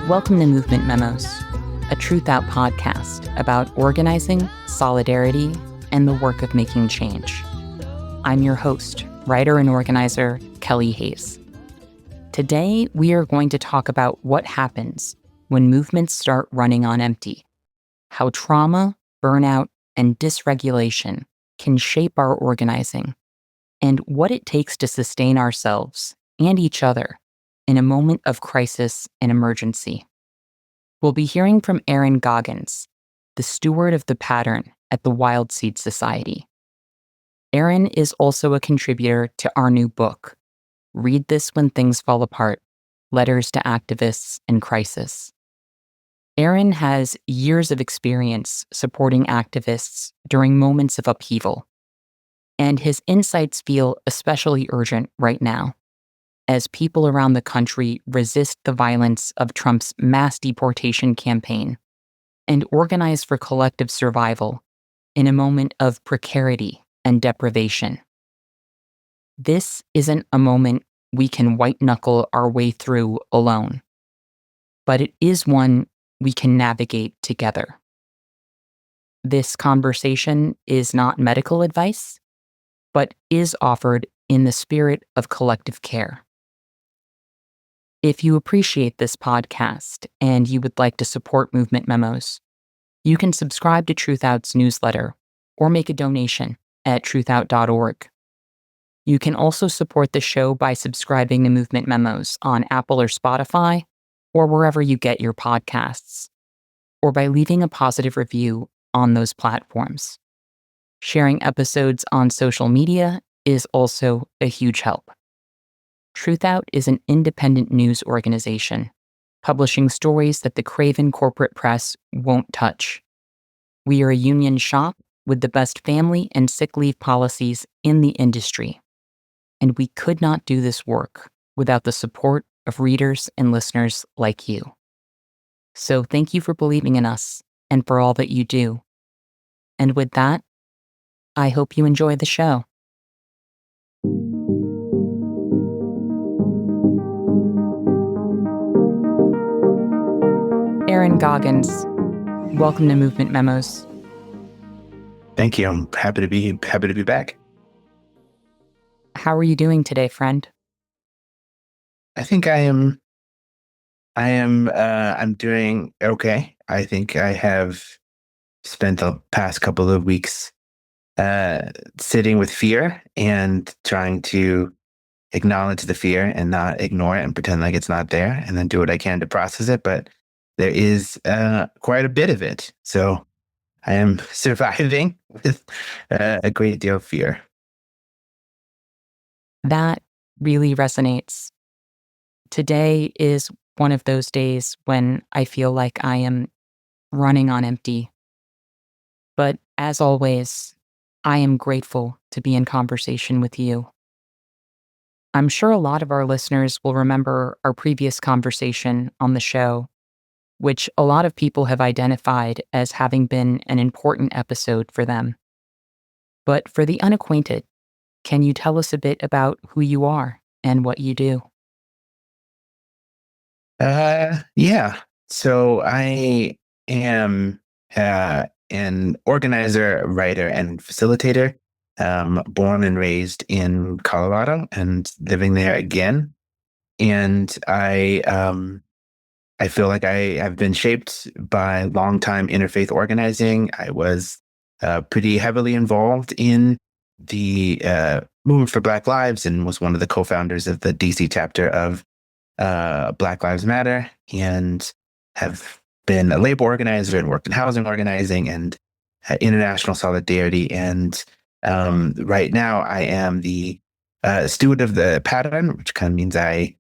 Welcome to Movement Memos, a Truthout podcast about organizing, solidarity, and the work of making change. I'm your host, writer and organizer, Kelly Hayes. Today, we are going to talk about what happens when movements start running on empty, how trauma, burnout, and dysregulation can shape our organizing, and what it takes to sustain ourselves and each other in a moment of crisis and emergency. We'll be hearing from Aaron Goggans, the steward of the pattern at the WildSeed Society. Aaron is also a contributor to our new book, Read This When Things Fall Apart: Letters to Activists in Crisis. Aaron has years of experience supporting activists during moments of upheaval, and his insights feel especially urgent right now, as people around the country resist the violence of Trump's mass deportation campaign and organize for collective survival in a moment of precarity and deprivation. This isn't a moment we can white-knuckle our way through alone, but it is one we can navigate together. This conversation is not medical advice, but is offered in the spirit of collective care. If you appreciate this podcast and you would like to support Movement Memos, you can subscribe to Truthout's newsletter or make a donation at truthout.org. You can also support the show by subscribing to Movement Memos on Apple or Spotify, or wherever you get your podcasts, or by leaving a positive review on those platforms. Sharing episodes on social media is also a huge help. Truthout is an independent news organization, publishing stories that the craven corporate press won't touch. We are a union shop with the best family and sick leave policies in the industry, and we could not do this work without the support of readers and listeners like you. So thank you for believing in us and for all that you do. And with that, I hope you enjoy the show. Aaron Goggans, welcome to Movement Memos. Thank you. I'm happy to be back. How are you doing today, friend? I think I'm doing okay. I think I have spent the past couple of weeks sitting with fear and trying to acknowledge the fear and not ignore it and pretend like it's not there, and then do what I can to process it. But there is quite a bit of it. So I am surviving with a great deal of fear. That really resonates. Today is one of those days when I feel like I am running on empty. But as always, I am grateful to be in conversation with you. I'm sure a lot of our listeners will remember our previous conversation on the show, which a lot of people have identified as having been an important episode for them. But for the unacquainted, can you tell us a bit about who you are and what you do? Yeah. So I am an organizer, writer, and facilitator. Born and raised in Colorado and living there again. And I feel like I have been shaped by longtime interfaith organizing. I was pretty heavily involved in the movement for Black Lives and was one of the co-founders of the DC chapter of Black Lives Matter, and have been a labor organizer and worked in housing organizing and international solidarity. And right now I am the steward of the pattern, which kind of means I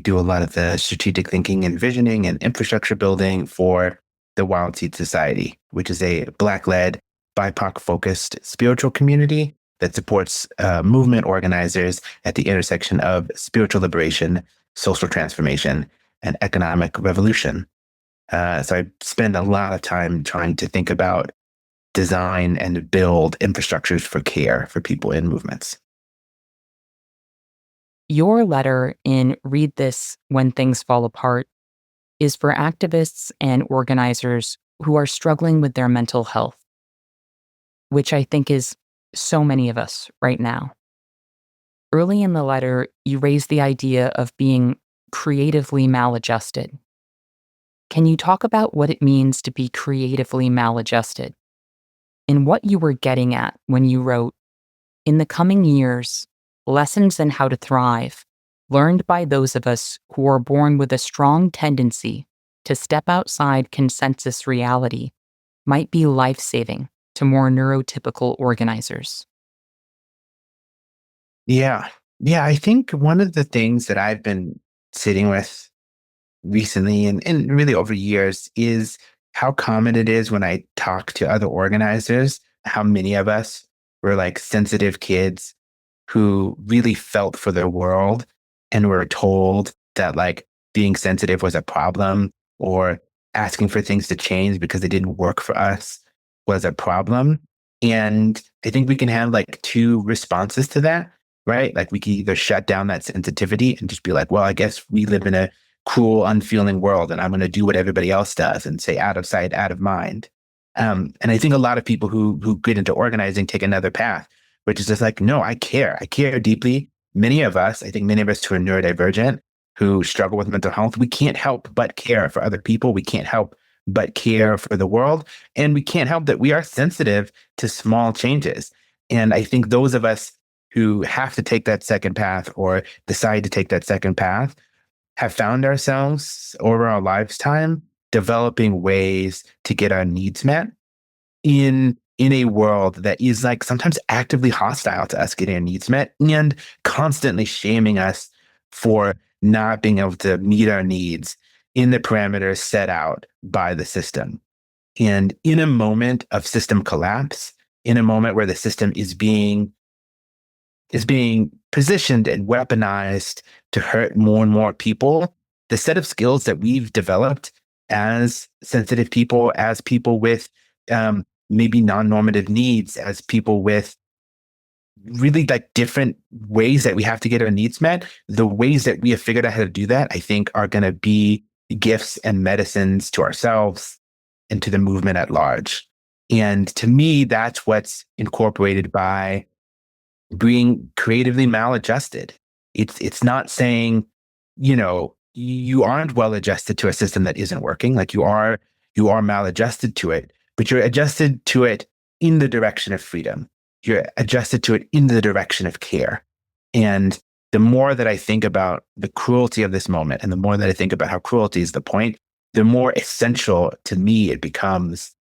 do a lot of the strategic thinking and visioning and infrastructure building for the WildSeed Society, which is a Black-led, BIPOC-focused spiritual community that supports movement organizers at the intersection of spiritual liberation, social transformation, and economic revolution. So I spend a lot of time trying to think about design and build infrastructures for care for people in movements. Your letter in Read This When Things Fall Apart is for activists and organizers who are struggling with their mental health, which I think is so many of us right now. Early in the letter, you raise the idea of being creatively maladjusted. Can you talk about what it means to be creatively maladjusted and what you were getting at when you wrote, "In the coming years, lessons in how to thrive, learned by those of us who are born with a strong tendency to step outside consensus reality, might be life-saving to more neurotypical organizers." Yeah. Yeah. I think one of the things that I've been sitting with recently and really over years is how common it is when I talk to other organizers, how many of us were like sensitive kids who really felt for their world and were told that like being sensitive was a problem or asking for things to change because they didn't work for us was a problem. And I think we can have like two responses to that, right? Like we can either shut down that sensitivity and just be like, well, I guess we live in a cruel, unfeeling world and I'm going to do what everybody else does and say out of sight, out of mind. And I think a lot of people who get into organizing take another path, which is just like, no, I care. I care deeply. Many of us, I think many of us who are neurodivergent, who struggle with mental health, we can't help but care for other people. We can't help but care for the world. And we can't help that we are sensitive to small changes. And I think those of us who have to take that second path or decide to take that second path have found ourselves over our lifetime developing ways to get our needs met in a world that is like sometimes actively hostile to us getting our needs met and constantly shaming us for not being able to meet our needs in the parameters set out by the system. And in a moment of system collapse, in a moment where the system is being positioned and weaponized to hurt more and more people, the set of skills that we've developed as sensitive people, as people with maybe non-normative needs, as people with really like different ways that we have to get our needs met, the ways that we have figured out how to do that, I think are going to be gifts and medicines to ourselves and to the movement at large. And to me, that's what's incorporated by being creatively maladjusted. It's not saying, you aren't well adjusted to a system that isn't working. Like you are maladjusted to it, but you're adjusted to it in the direction of freedom. You're adjusted to it in the direction of care. And the more that I think about the cruelty of this moment, and the more that I think about how cruelty is the point, the more essential to me it becomes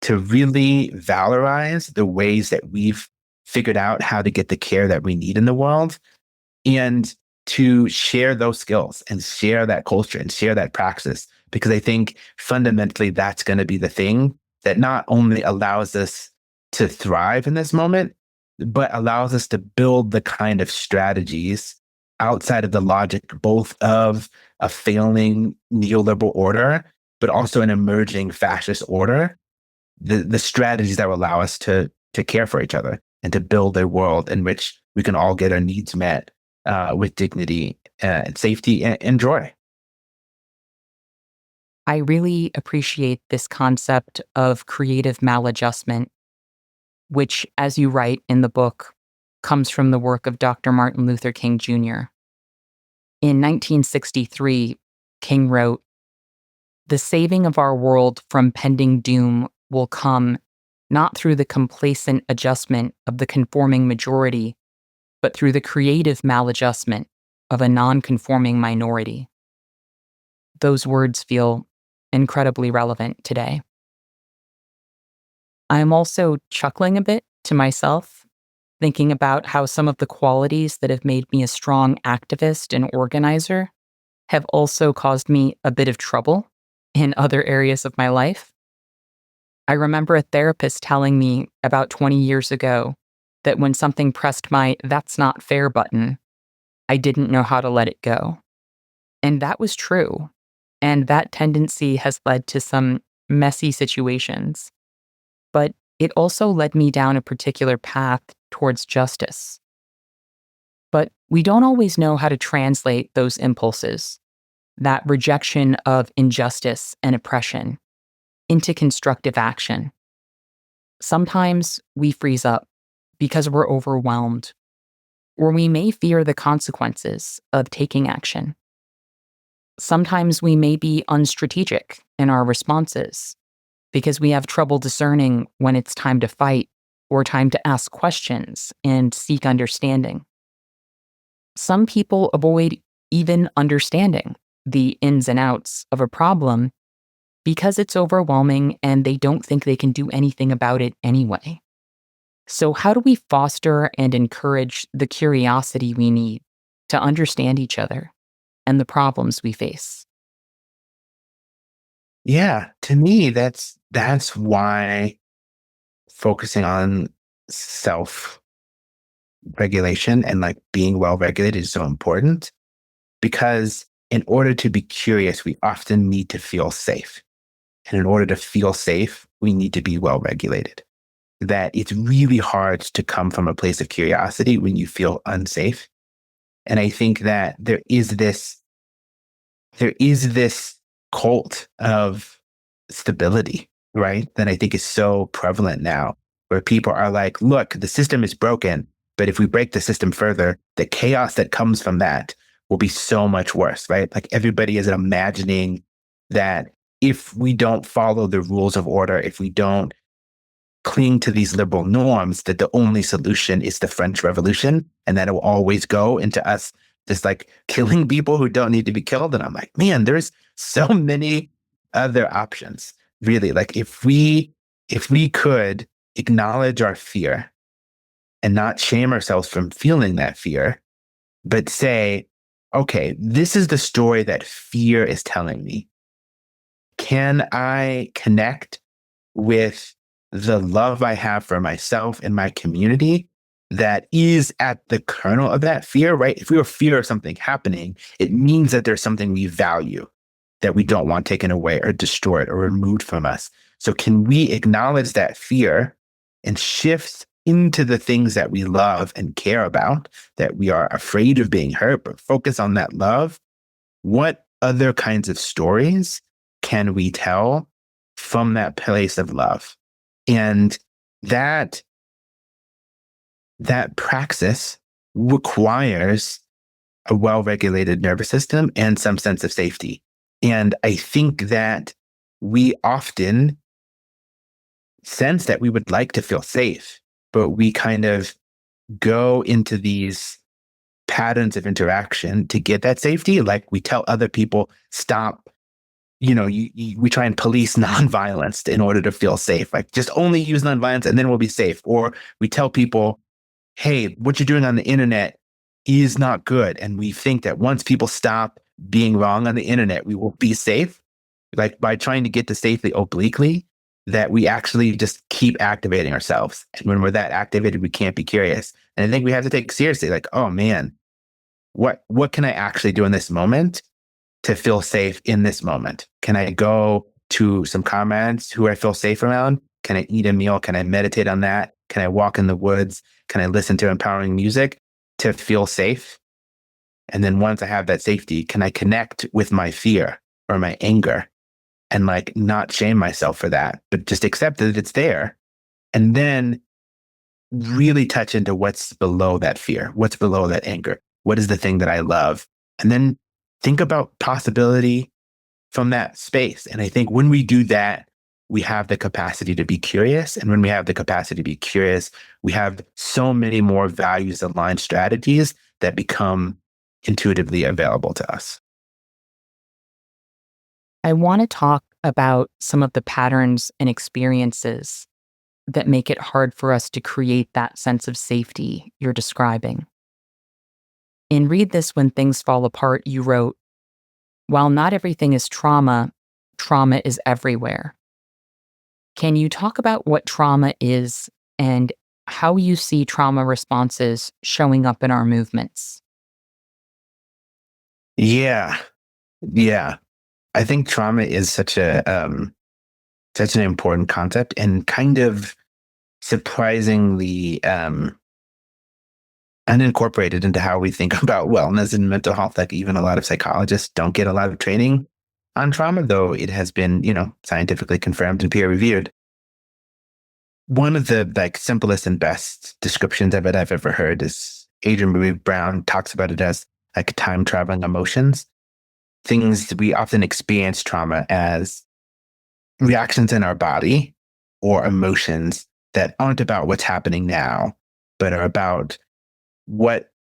to really valorize the ways that we've figured out how to get the care that we need in the world and to share those skills and share that culture and share that praxis. Because I think fundamentally that's going to be the thing that not only allows us to thrive in this moment, but allows us to build the kind of strategies outside of the logic, both of a failing neoliberal order, but also an emerging fascist order, the strategies that will allow us to care for each other and to build a world in which we can all get our needs met with dignity and safety and joy. I really appreciate this concept of creative maladjustment, which, as you write in the book, comes from the work of Dr. Martin Luther King Jr. In 1963, King wrote, "The saving of our world from pending doom will come not through the complacent adjustment of the conforming majority, but through the creative maladjustment of a non-conforming minority." Those words feel incredibly relevant today. I'm also chuckling a bit to myself, thinking about how some of the qualities that have made me a strong activist and organizer have also caused me a bit of trouble in other areas of my life. I remember a therapist telling me about 20 years ago that when something pressed my "that's not fair" button, I didn't know how to let it go. And that was true. And that tendency has led to some messy situations. But it also led me down a particular path towards justice. But we don't always know how to translate those impulses. that rejection of injustice and oppression into constructive action. Sometimes we freeze up because we're overwhelmed, or we may fear the consequences of taking action. Sometimes we may be unstrategic in our responses because we have trouble discerning when it's time to fight or time to ask questions and seek understanding. Some people avoid even understanding the ins and outs of a problem because it's overwhelming and they don't think they can do anything about it anyway. So, how do we foster and encourage the curiosity we need to understand each other and the problems we face? Yeah, to me, that's why focusing on self regulation and like being well regulated is so important. Because in order to be curious, we often need to feel safe. And in order to feel safe, we need to be well regulated. That it's really hard to come from a place of curiosity when you feel unsafe. And I think that there is this cult of stability, right? That I think is so prevalent now, where people are like, look, the system is broken, but if we break the system further, the chaos that comes from that will be so much worse, right? Like everybody is imagining that if we don't follow the rules of order, if we don't cling to these liberal norms, that the only solution is the French Revolution, and that it will always go into us just like killing people who don't need to be killed. And I'm like, man, there's so many other options. Really, like if we could acknowledge our fear and not shame ourselves from feeling that fear, but say, okay, this is the story that fear is telling me. Can I connect with the love I have for myself and my community that is at the kernel of that fear, right? If we have fear of something happening, it means that there's something we value that we don't want taken away or destroyed or removed from us. So can we acknowledge that fear and shift into the things that we love and care about, that we are afraid of being hurt, but focus on that love? What other kinds of stories can we tell from that place of love? And that praxis requires a well-regulated nervous system and some sense of safety. And I think that we often sense that we would like to feel safe, but we kind of go into these patterns of interaction to get that safety. Like we tell other people, stop, we try and police nonviolence in order to feel safe. Like just only use nonviolence and then we'll be safe. Or we tell people, hey, what you're doing on the internet is not good. And we think that once people stop being wrong on the internet, we will be safe. Like by trying to get to safely obliquely, that we actually just keep activating ourselves. And when we're that activated, we can't be curious. And I think we have to take seriously, like, oh man, what can I actually do in this moment to feel safe in this moment? Can I go to some comrades who I feel safe around? Can I eat a meal? Can I meditate on that? Can I walk in the woods? Can I listen to empowering music to feel safe? And then once I have that safety, can I connect with my fear or my anger and like not shame myself for that, but just accept that it's there? And then really touch into what's below that fear, what's below that anger, what is the thing that I love? And then think about possibility from that space. And I think when we do that, we have the capacity to be curious. And when we have the capacity to be curious, we have so many more values aligned strategies that become intuitively available to us. I want to talk about some of the patterns and experiences that make it hard for us to create that sense of safety you're describing. In Read This When Things Fall Apart, you wrote, while not everything is trauma, trauma is everywhere. Can you talk about what trauma is and how you see trauma responses showing up in our movements? Yeah. Yeah. I think trauma is such an important concept and kind of surprisingly unincorporated into how we think about wellness and mental health. Like even a lot of psychologists don't get a lot of training on trauma, though it has been, scientifically confirmed and peer reviewed. One of the simplest and best descriptions of it I've ever heard is Adrienne Maree Brown talks about it as like time traveling emotions. Things we often experience trauma as reactions in our body or emotions that aren't about what's happening now, but are about what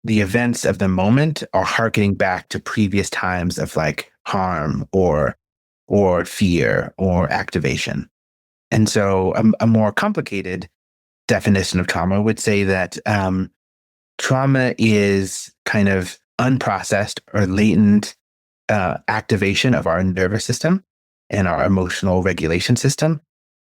the events of the moment are harkening back to previous times of like harm or fear or activation. And so a more complicated definition of trauma would say that trauma is kind of unprocessed or latent activation of our nervous system and our emotional regulation system,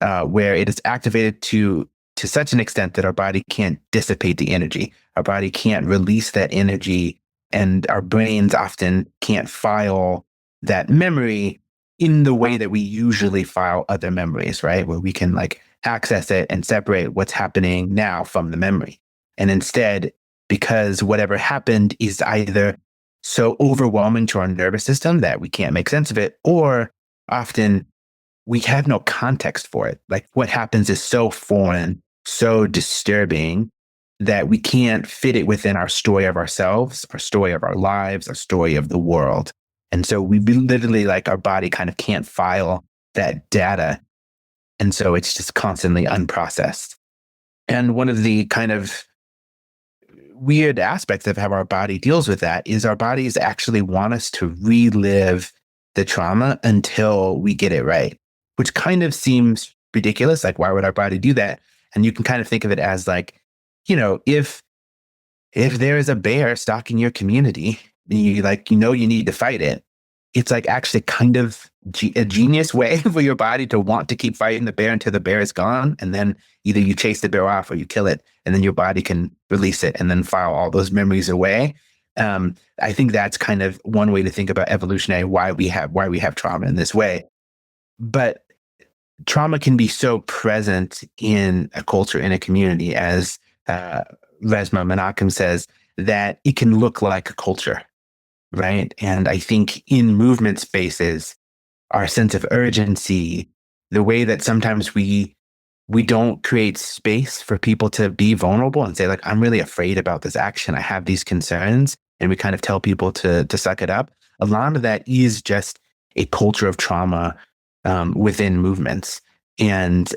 where it is activated to such an extent that our body can't dissipate the energy. Our body can't release that energy, and our brains often can't file that memory in the way that we usually file other memories, right? Where we can like access it and separate what's happening now from the memory. And instead, because whatever happened is either so overwhelming to our nervous system that we can't make sense of it, or often we have no context for it. Like what happens is so foreign, so disturbing that we can't fit it within our story of ourselves, our story of our lives, our story of the world. And so we literally like our body kind of can't file that data. And so it's just constantly unprocessed. And one of the kind of weird aspects of how our body deals with that is our bodies actually want us to relive the trauma until we get it right, which kind of seems ridiculous. Like, why would our body do that? And you can kind of think of it as like, if there is a bear stalking your community, you you need to fight it. It's like actually kind of a genius way for your body to want to keep fighting the bear until the bear is gone. And then either you chase the bear off or you kill it, and then your body can release it and then file all those memories away. I think that's kind of one way to think about evolutionary why we have trauma in this way. But trauma can be so present in a culture, in a community, as Resmaa Menakem says, that it can look like a culture, right? And I think in movement spaces, our sense of urgency, the way that sometimes we don't create space for people to be vulnerable and say, like, I'm really afraid about this action. I have these concerns. And we kind of tell people to suck it up. A lot of that is just a culture of trauma within movements. And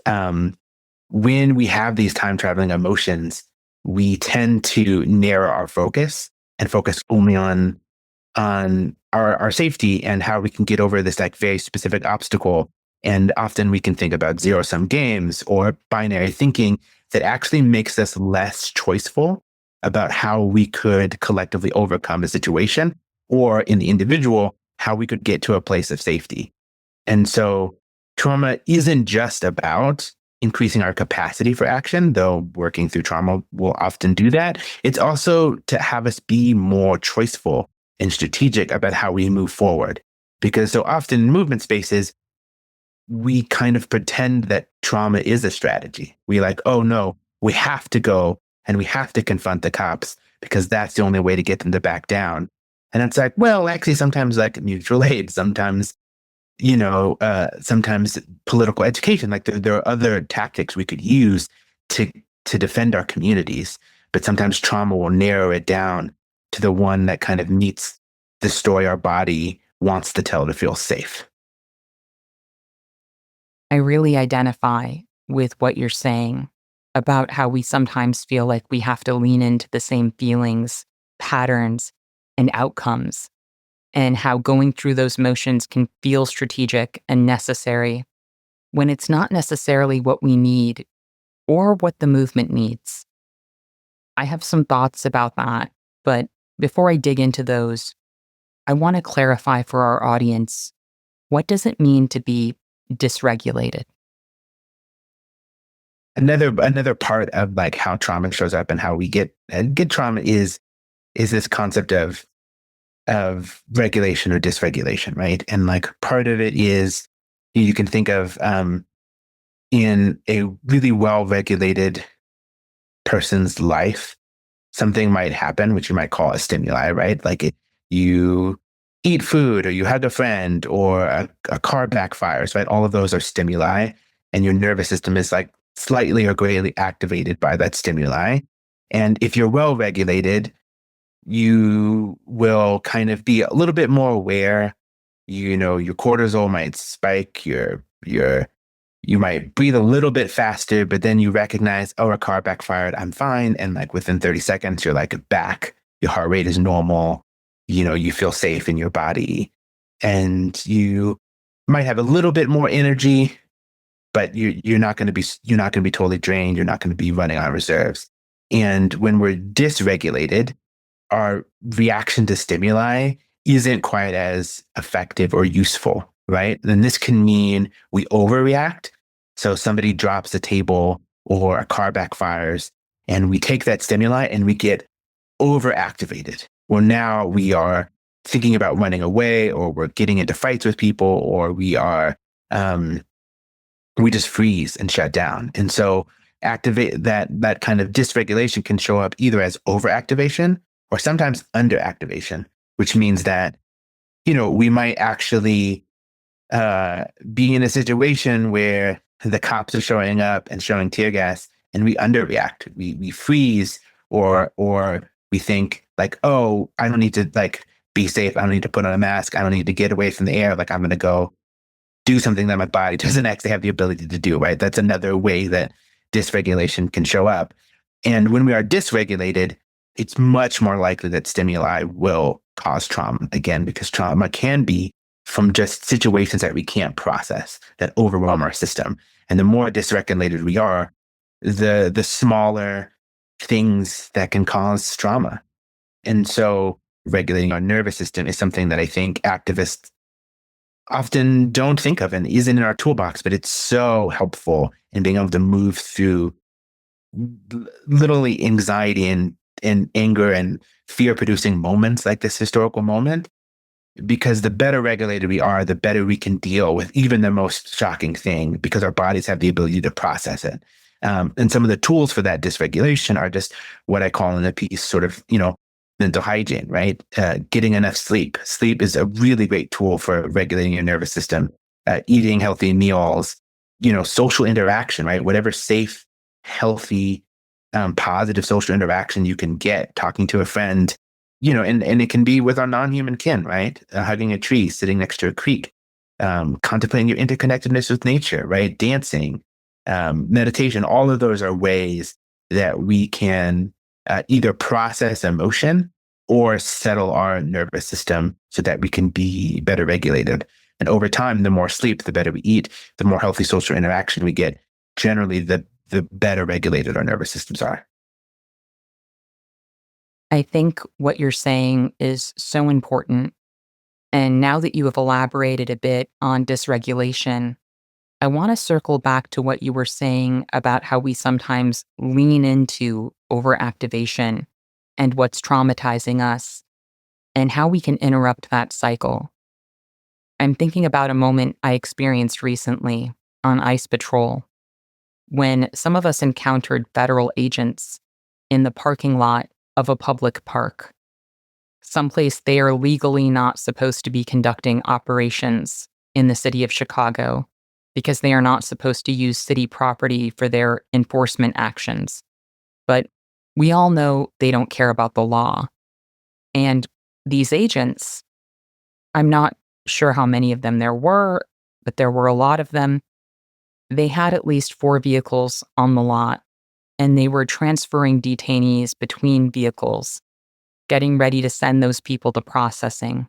when we have these time traveling emotions, we tend to narrow our focus and focus only on our safety and how we can get over this like very specific obstacle. And often we can think about zero-sum games or binary thinking that actually makes us less choiceful about how we could collectively overcome a situation, or in the individual, how we could get to a place of safety. And so trauma isn't just about increasing our capacity for action, though working through trauma will often do that. It's also to have us be more choiceful and strategic about how we move forward. Because so often in movement spaces, we kind of pretend that trauma is a strategy. We like, oh no, we have to go and we have to confront the cops because that's the only way to get them to back down. And it's like, well, actually, sometimes like mutual aid, sometimes, sometimes political education, like there are other tactics we could use to defend our communities. But sometimes trauma will narrow it down to the one that kind of meets the story our body wants to tell to feel safe. I really identify with what you're saying about how we sometimes feel like we have to lean into the same feelings, patterns, and outcomes, and how going through those motions can feel strategic and necessary when it's not necessarily what we need or what the movement needs. I have some thoughts about that, but before I dig into those, I want to clarify for our audience, what does it mean to be dysregulated? Another part of like how trauma shows up and how we get trauma is this concept of regulation or dysregulation, right? And like part of it is you can think of in a really well regulated person's life, something might happen, which you might call a stimuli, right? You eat food or you hug a friend or a car backfires, right? All of those are stimuli. And your nervous system is like slightly or greatly activated by that stimuli. And if you're well regulated, you will kind of be a little bit more aware. Your cortisol might spike, you might breathe a little bit faster, but then you recognize, oh, a car backfired, I'm fine. And like within 30 seconds, you're like back, your heart rate is normal, you feel safe in your body. And you might have a little bit more energy, but you're not going to be totally drained. You're not going to be running on reserves. And when we're dysregulated, our reaction to stimuli isn't quite as effective or useful, right? And this can mean we overreact. So somebody drops a table or a car backfires, and we take that stimuli and we get overactivated. Well, now we are thinking about running away, or we're getting into fights with people, or we just freeze and shut down. And so activate that kind of dysregulation can show up either as overactivation or sometimes underactivation, which means that, we might actually be in a situation where the cops are showing up and showing tear gas and we underreact. We freeze, or we think like, oh, I don't need to like be safe. I don't need to put on a mask. I don't need to get away from the air. Like I'm going to go do something that my body doesn't actually have the ability to do, right? That's another way that dysregulation can show up. And when we are dysregulated, it's much more likely that stimuli will cause trauma, again, because trauma can be from just situations that we can't process, that overwhelm our system. And the more dysregulated we are, the smaller things that can cause trauma. And so regulating our nervous system is something that I think activists often don't think of and isn't in our toolbox, but it's so helpful in being able to move through literally anxiety and anger and fear producing moments like this historical moment. Because the better regulated we are, the better we can deal with even the most shocking thing, because our bodies have the ability to process it. And some of the tools for that dysregulation are just what I call in the piece sort of, mental hygiene, right? Getting enough sleep. Sleep is a really great tool for regulating your nervous system. Eating healthy meals, social interaction, right? Whatever safe, healthy, positive social interaction you can get, talking to a friend, and it can be with our non-human kin, right? Hugging a tree, sitting next to a creek, contemplating your interconnectedness with nature, right? Dancing, meditation, all of those are ways that we can either process emotion or settle our nervous system so that we can be better regulated. And over time, the more sleep, the better we eat, the more healthy social interaction we get, generally, the better regulated our nervous systems are. I think what you're saying is so important. And now that you have elaborated a bit on dysregulation, I want to circle back to what you were saying about how we sometimes lean into overactivation and what's traumatizing us and how we can interrupt that cycle. I'm thinking about a moment I experienced recently on ICE patrol when some of us encountered federal agents in the parking lot of a public park, someplace they are legally not supposed to be conducting operations in the city of Chicago because they are not supposed to use city property for their enforcement actions. But we all know they don't care about the law. And these agents, I'm not sure how many of them there were, but there were a lot of them. They had at least 4 vehicles on the lot, and they were transferring detainees between vehicles, getting ready to send those people to processing.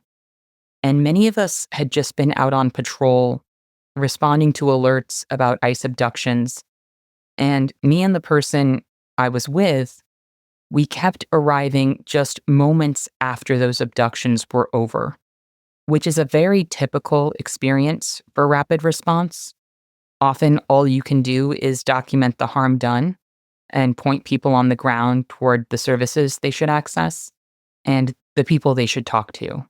And many of us had just been out on patrol, responding to alerts about ICE abductions. And me and the person I was with, we kept arriving just moments after those abductions were over, which is a very typical experience for rapid response. Often, all you can do is document the harm done and point people on the ground toward the services they should access and the people they should talk to.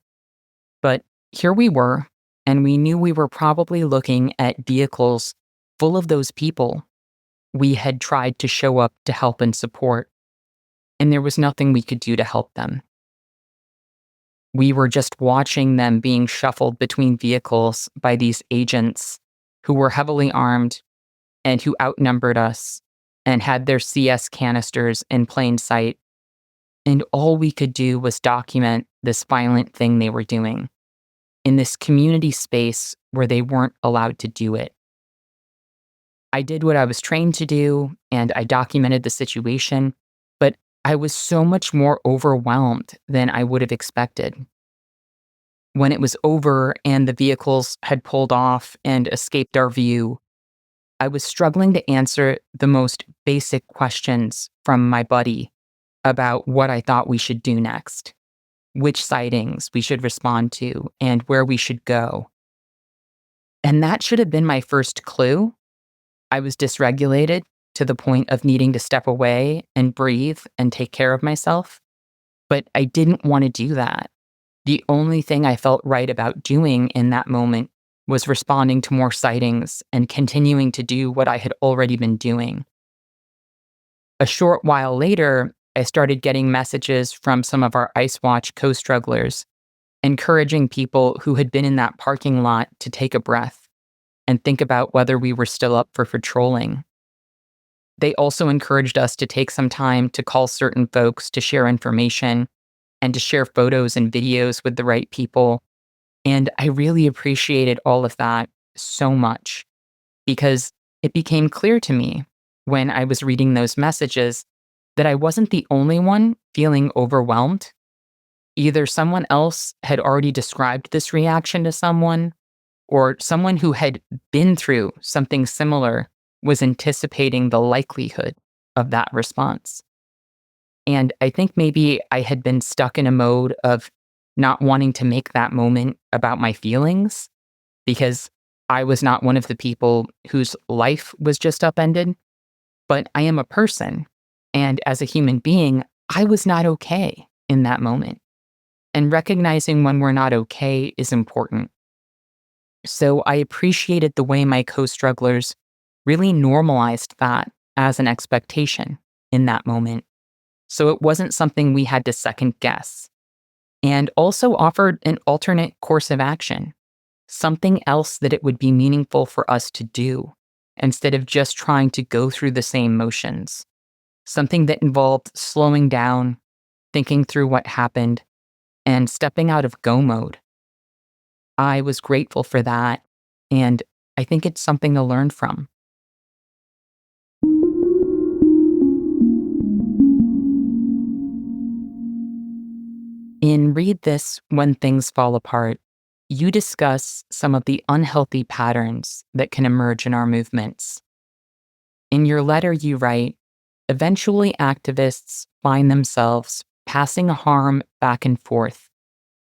But here we were, and we knew we were probably looking at vehicles full of those people we had tried to show up to help and support. and there was nothing we could do to help them. We were just watching them being shuffled between vehicles by these agents who were heavily armed and who outnumbered us and had their CS canisters in plain sight. And all we could do was document this violent thing they were doing in this community space where they weren't allowed to do it. I did what I was trained to do and I documented the situation, but I was so much more overwhelmed than I would have expected. When it was over and the vehicles had pulled off and escaped our view, I was struggling to answer the most basic questions from my buddy about what I thought we should do next, which sightings we should respond to, and where we should go. And that should have been my first clue. I was dysregulated to the point of needing to step away and breathe and take care of myself. But I didn't want to do that. The only thing I felt right about doing in that moment was responding to more sightings and continuing to do what I had already been doing. A short while later, I started getting messages from some of our Ice Watch co-strugglers, encouraging people who had been in that parking lot to take a breath and think about whether we were still up for patrolling. They also encouraged us to take some time to call certain folks to share information and to share photos and videos with the right people. And I really appreciated all of that so much because it became clear to me when I was reading those messages that I wasn't the only one feeling overwhelmed. Either someone else had already described this reaction to someone, or someone who had been through something similar was anticipating the likelihood of that response. And I think maybe I had been stuck in a mode of not wanting to make that moment about my feelings because I was not one of the people whose life was just upended, but I am a person. And as a human being, I was not okay in that moment. And recognizing when we're not okay is important. So I appreciated the way my co-strugglers really normalized that as an expectation in that moment. So it wasn't something we had to second guess. And also offered an alternate course of action, something else that it would be meaningful for us to do instead of just trying to go through the same motions. Something that involved slowing down, thinking through what happened, and stepping out of go mode. I was grateful for that, and I think it's something to learn from. In Read This When Things Fall Apart, you discuss some of the unhealthy patterns that can emerge in our movements. In your letter, you write, eventually activists find themselves passing harm back and forth,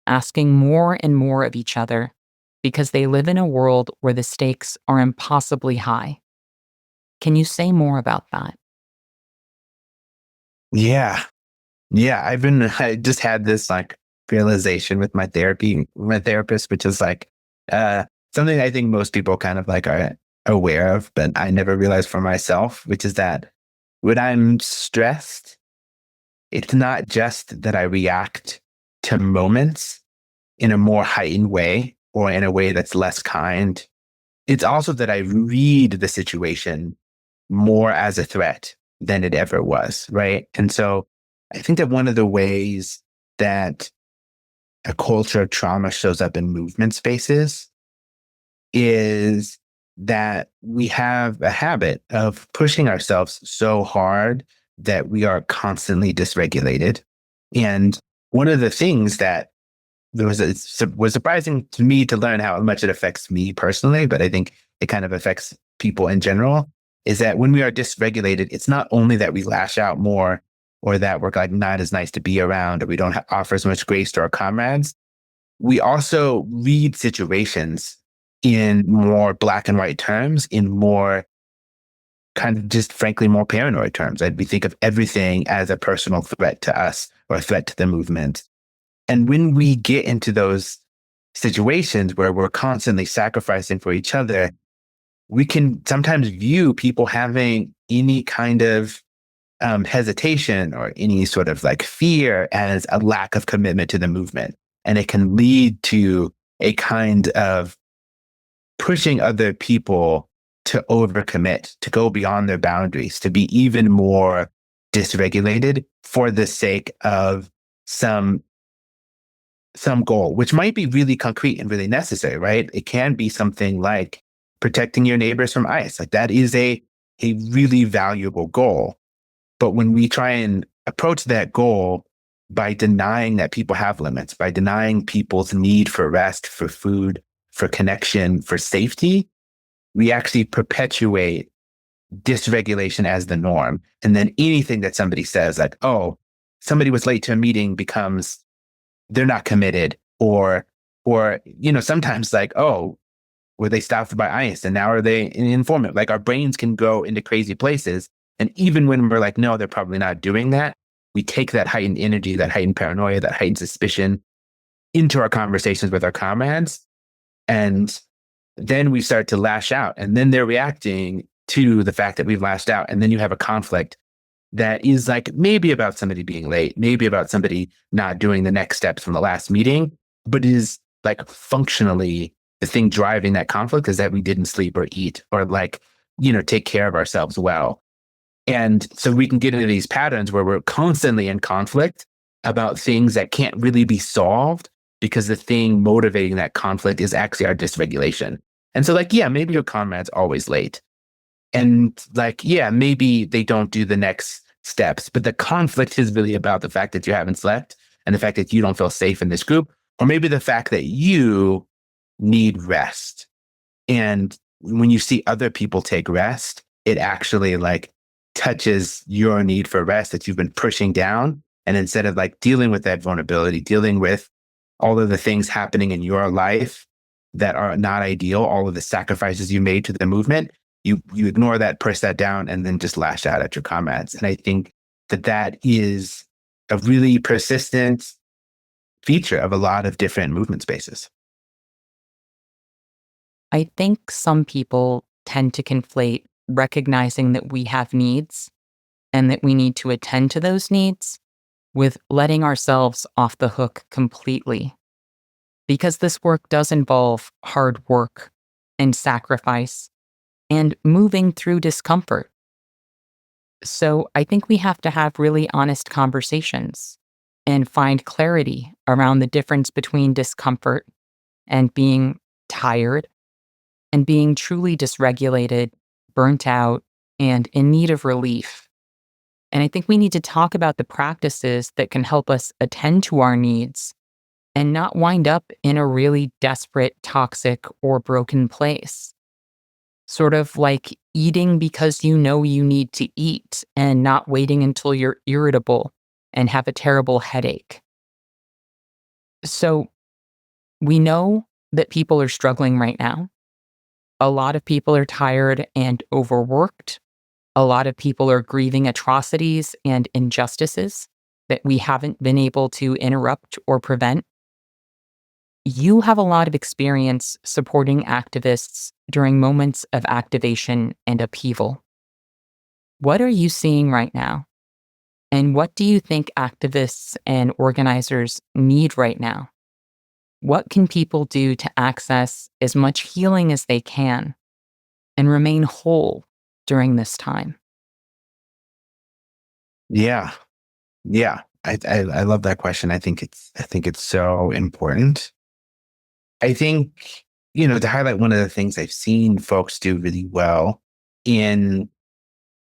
asking more and more of each other because they live in a world where the stakes are impossibly high. Can you say more about that? Yeah. Yeah. I just had this like realization with my therapist, which is like, something I think most people kind of like are aware of, but I never realized for myself, which is that when I'm stressed, it's not just that I react to moments in a more heightened way or in a way that's less kind. It's also that I read the situation more as a threat than it ever was, right? And so I think that one of the ways that a culture of trauma shows up in movement spaces is that we have a habit of pushing ourselves so hard that we are constantly dysregulated. And one of the things that was surprising to me to learn how much it affects me personally, but I think it kind of affects people in general, is that when we are dysregulated, it's not only that we lash out more or that we're like not as nice to be around or we don't offer as much grace to our comrades. We also read situations in more black and white terms, in more kind of just frankly more paranoid terms. Right? We think of everything as a personal threat to us or a threat to the movement. And when we get into those situations where we're constantly sacrificing for each other, we can sometimes view people having any kind of hesitation or any sort of like fear as a lack of commitment to the movement. And it can lead to a kind of pushing other people to overcommit, to go beyond their boundaries, to be even more dysregulated for the sake of some goal, which might be really concrete and really necessary, right? It can be something like protecting your neighbors from ICE. Like that is a really valuable goal. But when we try and approach that goal by denying that people have limits, by denying people's need for rest, for food, for connection, for safety, we actually perpetuate dysregulation as the norm. And then anything that somebody says, like, oh, somebody was late to a meeting, becomes they're not committed, or sometimes like, oh, were they stopped by ICE and now are they an informant? Like our brains can go into crazy places. And even when we're like, no, they're probably not doing that, we take that heightened energy, that heightened paranoia, that heightened suspicion into our conversations with our comrades. And then we start to lash out. And then they're reacting to the fact that we've lashed out. And then you have a conflict that is like maybe about somebody being late, maybe about somebody not doing the next steps from the last meeting, but is like functionally the thing driving that conflict is that we didn't sleep or eat or like, take care of ourselves well. And so we can get into these patterns where we're constantly in conflict about things that can't really be solved because the thing motivating that conflict is actually our dysregulation. And so like, yeah, maybe your comrade's always late. And like, yeah, maybe they don't do the next steps, but the conflict is really about the fact that you haven't slept and the fact that you don't feel safe in this group, or maybe the fact that you need rest. And when you see other people take rest, it actually like touches your need for rest that you've been pushing down. And instead of like dealing with that vulnerability, dealing with all of the things happening in your life that are not ideal, all of the sacrifices you made to the movement, you ignore that, push that down, and then just lash out at your comrades. And I think that is a really persistent feature of a lot of different movement spaces. I think some people tend to conflate recognizing that we have needs and that we need to attend to those needs with letting ourselves off the hook completely. Because this work does involve hard work and sacrifice and moving through discomfort. So I think we have to have really honest conversations and find clarity around the difference between discomfort and being tired and being truly dysregulated, burnt out, and in need of relief. And I think we need to talk about the practices that can help us attend to our needs and not wind up in a really desperate, toxic, or broken place. Sort of like eating because you know you need to eat and not waiting until you're irritable and have a terrible headache. So we know that people are struggling right now. A lot of people are tired and overworked. A lot of people are grieving atrocities and injustices that we haven't been able to interrupt or prevent. You have a lot of experience supporting activists during moments of activation and upheaval. What are you seeing right now? And what do you think activists and organizers need right now? What can people do to access as much healing as they can and remain whole during this time? Yeah. Yeah. I love that question. I think it's so important. I think, to highlight one of the things I've seen folks do really well in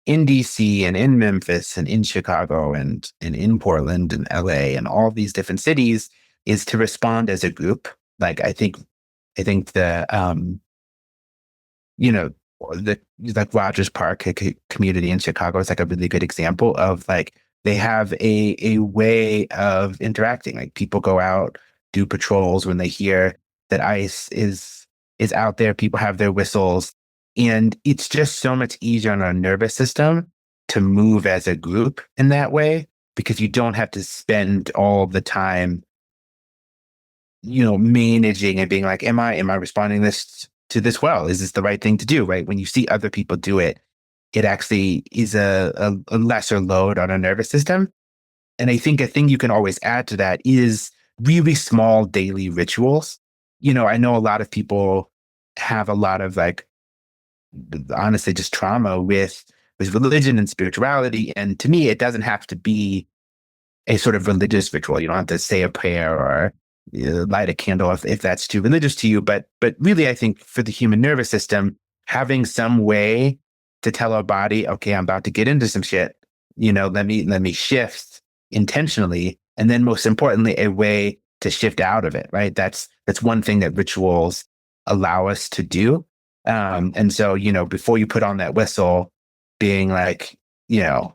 DC and in Memphis and in Chicago and in Portland and LA and all these different cities is to respond as a group. Like I think you know, the like Rogers Park community in Chicago is like a really good example of like they have a way of interacting. Like people go out, do patrols when they hear that ICE is out there. People have their whistles, and it's just so much easier on our nervous system to move as a group in that way because you don't have to spend all the time managing and being like, am I responding this to this well? Is this the right thing to do? Right. When you see other people do it, it actually is a lesser load on our nervous system. And I think a thing you can always add to that is really small daily rituals. I know a lot of people have a lot of like, honestly, just trauma with religion and spirituality. And to me, it doesn't have to be a sort of religious ritual. You don't have to say a prayer or light a candle if that's too religious to you. But really, I think for the human nervous system, having some way to tell our body, okay, I'm about to get into some shit. Let me shift intentionally, and then most importantly, a way to shift out of it. Right. That's one thing that rituals allow us to do. And so, before you put on that whistle, being like, you know,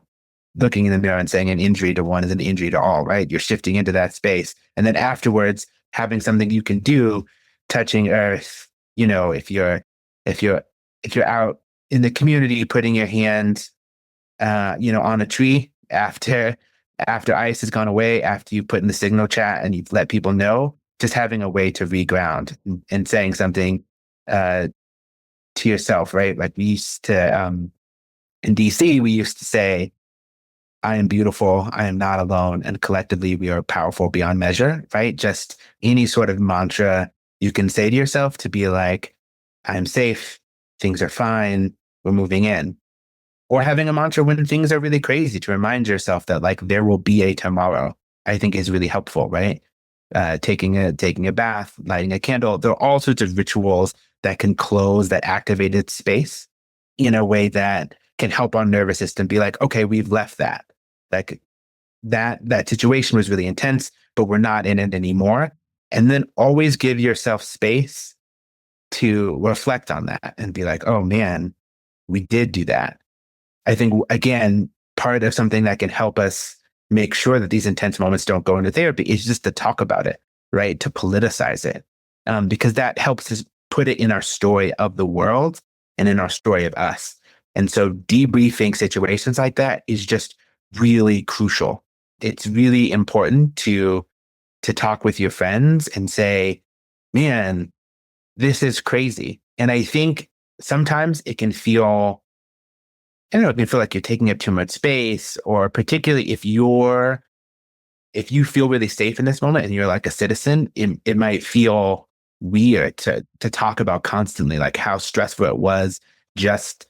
looking in the mirror and saying an injury to one is an injury to all, right? You're shifting into that space. And then afterwards, having something you can do, touching earth, if you're if you're out in the community, putting your hand on a tree after ice has gone away, after you put in the signal chat and you've let people know, just having a way to reground and saying something to yourself, right? Like we used to in DC, we used to say, I am beautiful, I am not alone, and collectively we are powerful beyond measure, right? Just any sort of mantra you can say to yourself to be like, I'm safe, things are fine, we're moving in. Or having a mantra when things are really crazy to remind yourself that like there will be a tomorrow, I think is really helpful, right? Taking a bath, lighting a candle. There are all sorts of rituals that can close that activated space in a way that can help our nervous system be like, okay, we've left that. Like that situation was really intense, but we're not in it anymore. And then always give yourself space to reflect on that and be like, oh man, we did do that. I think, again, part of something that can help us make sure that these intense moments don't go into therapy is just to talk about it, right? To politicize it, because that helps us put it in our story of the world and in our story of us. And so debriefing situations like that is just really crucial. It's really important to talk with your friends and say, man, this is crazy. And I think sometimes it can feel, I don't know, it can feel like you're taking up too much space, or particularly if you feel really safe in this moment and you're like a citizen, it might feel weird to talk about constantly, like how stressful it was just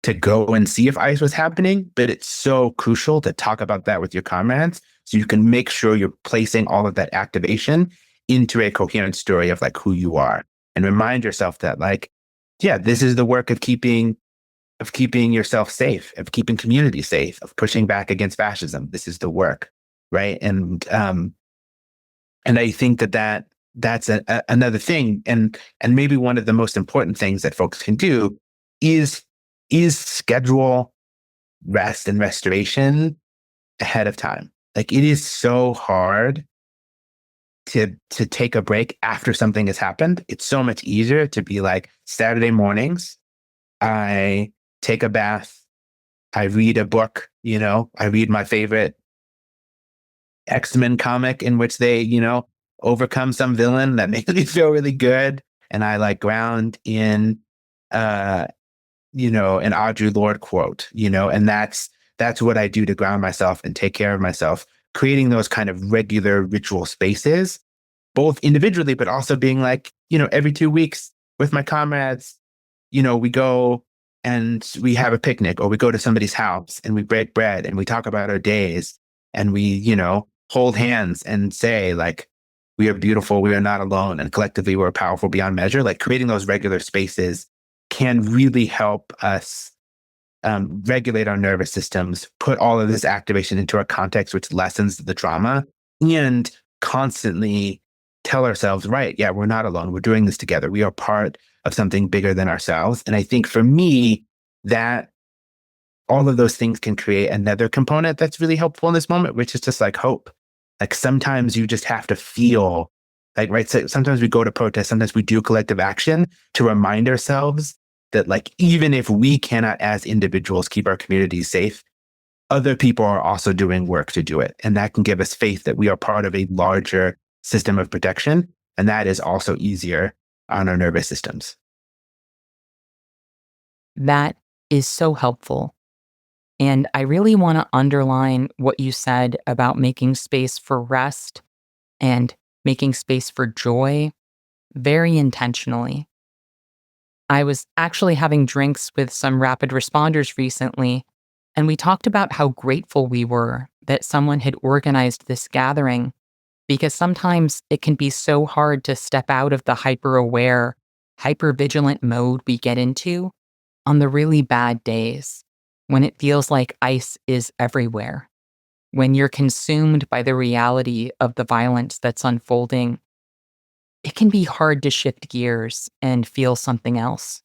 to go and see if ice was happening. But it's so crucial to talk about that with your comrades so you can make sure you're placing all of that activation into a coherent story of like who you are, and remind yourself that like, yeah, this is the work of keeping yourself safe, of keeping community safe, of pushing back against fascism. This is the work, right? And I think that's another thing, and maybe one of the most important things that folks can do is schedule rest and restoration ahead of time. Like it is so hard to take a break after something has happened. It's so much easier to be like, Saturday mornings, I take a bath, I read a book, I read my favorite X-Men comic in which they, overcome some villain that makes me feel really good. And I like ground in, an Audre Lorde quote, and that's what I do to ground myself and take care of myself, creating those kind of regular ritual spaces, both individually, but also being like, every 2 weeks with my comrades, we go and we have a picnic, or we go to somebody's house and we break bread and we talk about our days, and we, hold hands and say like, we are beautiful, we are not alone, and collectively we're powerful beyond measure. Like creating those regular spaces can really help us regulate our nervous systems, put all of this activation into a context which lessens the trauma, and constantly tell ourselves, right, yeah, we're not alone. We're doing this together. We are part of something bigger than ourselves. And I think for me, that all of those things can create another component that's really helpful in this moment, which is just like hope. Like sometimes you just have to feel like, right. So sometimes we go to protest, sometimes we do collective action to remind ourselves that like, even if we cannot as individuals keep our communities safe, other people are also doing work to do it. And that can give us faith that we are part of a larger system of protection. And that is also easier on our nervous systems. That is so helpful. And I really want to underline what you said about making space for rest and making space for joy very intentionally. I was actually having drinks with some rapid responders recently, and we talked about how grateful we were that someone had organized this gathering because sometimes it can be so hard to step out of the hyper aware, hyper vigilant mode we get into on the really bad days when it feels like ice is everywhere, when you're consumed by the reality of the violence that's unfolding. It can be hard to shift gears and feel something else.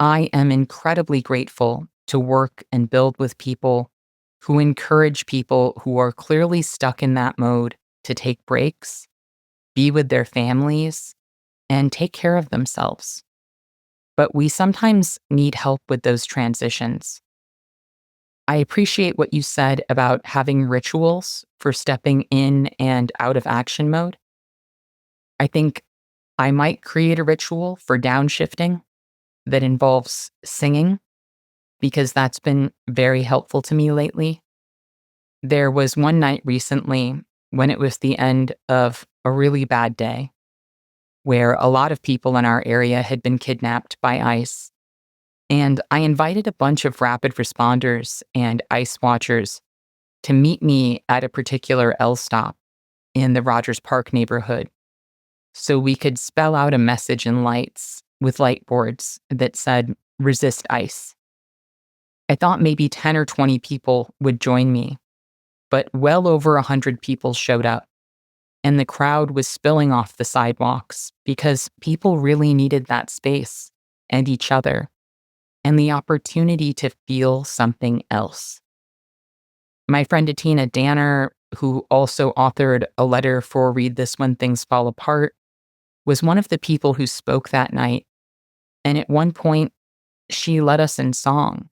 I am incredibly grateful to work and build with people who encourage people who are clearly stuck in that mode to take breaks, be with their families, and take care of themselves. But we sometimes need help with those transitions. I appreciate what you said about having rituals for stepping in and out of action mode. I think I might create a ritual for downshifting that involves singing because that's been very helpful to me lately. There was one night recently when it was the end of a really bad day where a lot of people in our area had been kidnapped by ICE. And I invited a bunch of rapid responders and ICE watchers to meet me at a particular L stop in the Rogers Park neighborhood so we could spell out a message in lights with light boards that said, "Resist ICE." I thought maybe 10 or 20 people would join me, but well over 100 people showed up, and the crowd was spilling off the sidewalks because people really needed that space and each other and the opportunity to feel something else. My friend Atina Danner, who also authored a letter for Read This When Things Fall Apart, was one of the people who spoke that night. And at one point, she led us in song.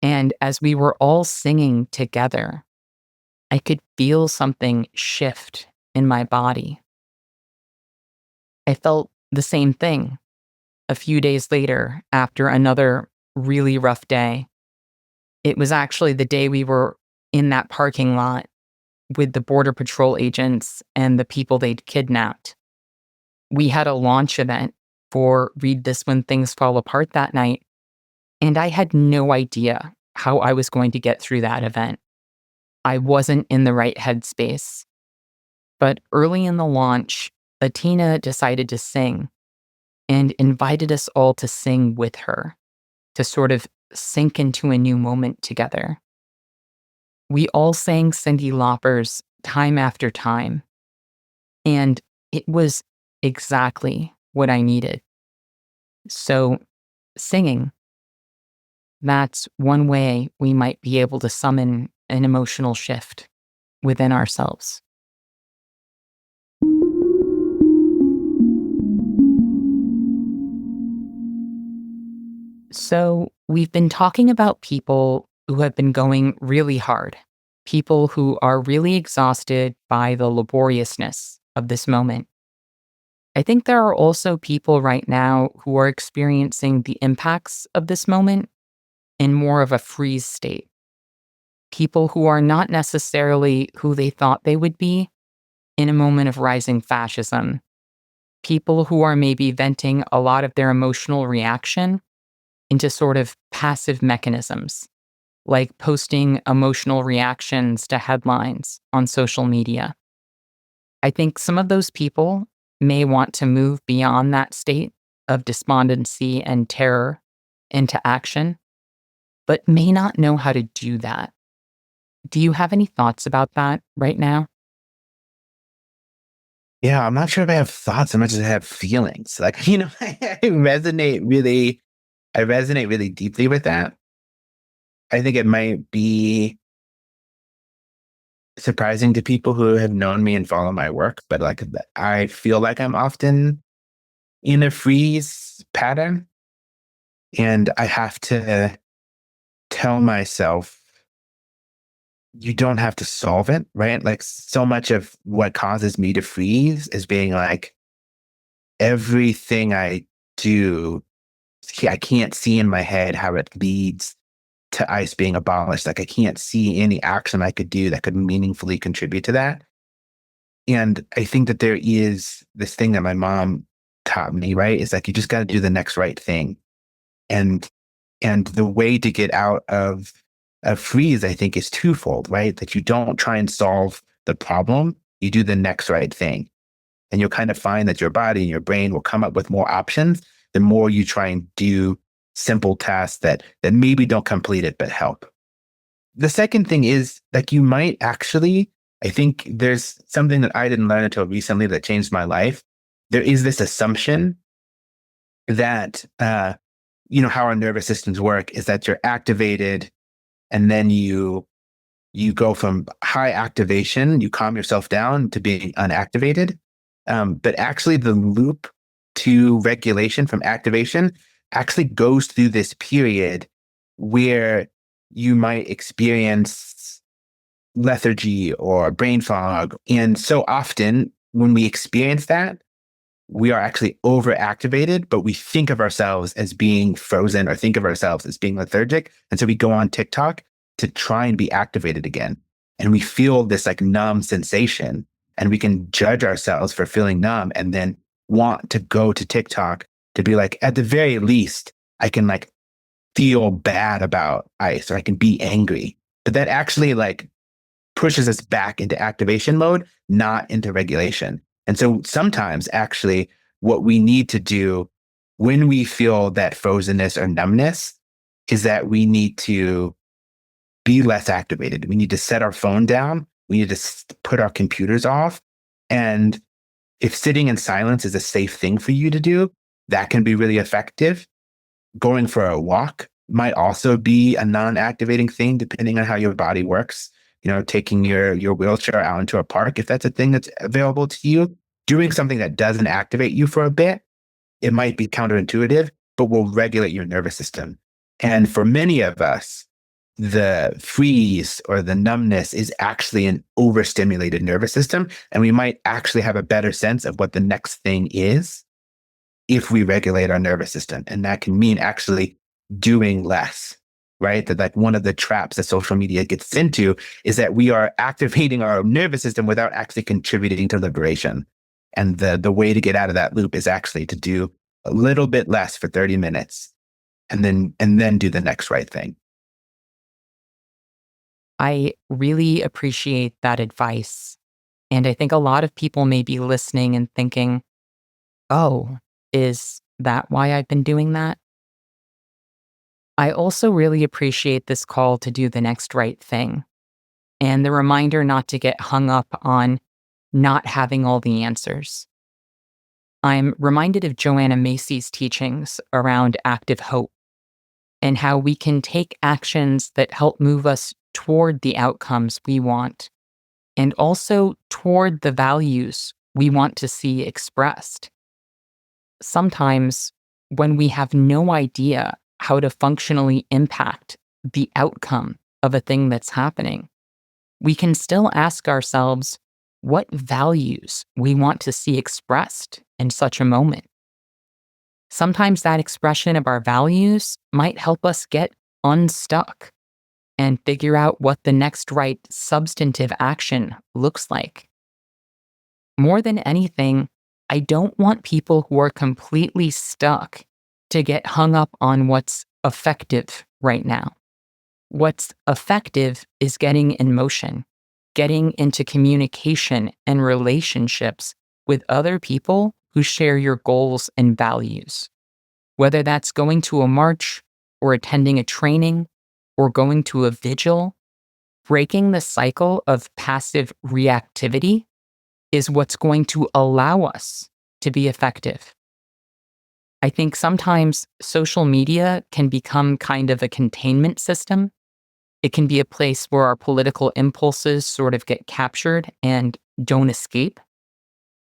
And as we were all singing together, I could feel something shift in my body. I felt the same thing a few days later after another really rough day. It was actually the day we were in that parking lot with the Border Patrol agents and the people they'd kidnapped. We had a launch event for Read This When Things Fall Apart that night, and I had no idea how I was going to get through that event. I wasn't in the right headspace. But early in the launch, Atina decided to sing and invited us all to sing with her to sort of sink into a new moment together. We all sang Cyndi Lauper's Time After Time, and it was exactly what I needed. So, singing, that's one way we might be able to summon an emotional shift within ourselves. So, we've been talking about people who have been going really hard, people who are really exhausted by the laboriousness of this moment. I think there are also people right now who are experiencing the impacts of this moment in more of a freeze state. People who are not necessarily who they thought they would be in a moment of rising fascism. People who are maybe venting a lot of their emotional reaction into sort of passive mechanisms, like posting emotional reactions to headlines on social media. I think some of those people may want to move beyond that state of despondency and terror into action, but may not know how to do that. Do you have any thoughts about that right now? Yeah, I'm not sure if I have thoughts so much as I have feelings. Like, I resonate really deeply with that. I think it might be surprising to people who have known me and follow my work, but I feel like I'm often in a freeze pattern, and I have to tell myself you don't have to solve it, right? Like, so much of what causes me to freeze is being like, everything I do I can't see in my head how it leads to ICE being abolished. Like I can't see any action I could do that could meaningfully contribute to that. And I think that there is this thing that my mom taught me, right? Is like you just got to do the next right thing. And the way to get out of a freeze, I think, is twofold, right? That you don't try and solve the problem, you do the next right thing. And you'll kind of find that your body and your brain will come up with more options the more you try and do simple tasks that maybe don't complete it but help. The second thing is like you might actually, I think there's something that I didn't learn until recently that changed my life. There is this assumption that how our nervous systems work is that you're activated and then you go from high activation, you calm yourself down to being unactivated. But actually the loop to regulation from activation actually goes through this period where you might experience lethargy or brain fog. And so often when we experience that, we are actually overactivated, but we think of ourselves as being frozen or think of ourselves as being lethargic. And so we go on TikTok to try and be activated again. And we feel this like numb sensation and we can judge ourselves for feeling numb and then want to go to TikTok to be like, at the very least, I can like feel bad about ICE or I can be angry. But that actually like pushes us back into activation mode, not into regulation. And so sometimes actually what we need to do when we feel that frozenness or numbness is that we need to be less activated. We need to set our phone down. We need to put our computers off. And if sitting in silence is a safe thing for you to do, that can be really effective. Going for a walk might also be a non-activating thing, depending on how your body works. Taking your wheelchair out into a park, if that's a thing that's available to you, doing something that doesn't activate you for a bit, it might be counterintuitive, but will regulate your nervous system. And for many of us, the freeze or the numbness is actually an overstimulated nervous system. And we might actually have a better sense of what the next thing is if we regulate our nervous system. And that can mean actually doing less, right? That like one of the traps that social media gets into is that we are activating our nervous system without actually contributing to liberation. And the way to get out of that loop is actually to do a little bit less for 30 minutes and then do the next right thing. I really appreciate that advice. And I think a lot of people may be listening and thinking, oh, is that why I've been doing that? I also really appreciate this call to do the next right thing and the reminder not to get hung up on not having all the answers. I'm reminded of Joanna Macy's teachings around active hope and how we can take actions that help move us toward the outcomes we want and also toward the values we want to see expressed. Sometimes, when we have no idea how to functionally impact the outcome of a thing that's happening, we can still ask ourselves what values we want to see expressed in such a moment. Sometimes that expression of our values might help us get unstuck and figure out what the next right substantive action looks like. More than anything, I don't want people who are completely stuck to get hung up on what's effective right now. What's effective is getting in motion, getting into communication and relationships with other people who share your goals and values. Whether that's going to a march or attending a training or going to a vigil, breaking the cycle of passive reactivity is what's going to allow us to be effective. I think sometimes social media can become kind of a containment system. It can be a place where our political impulses sort of get captured and don't escape.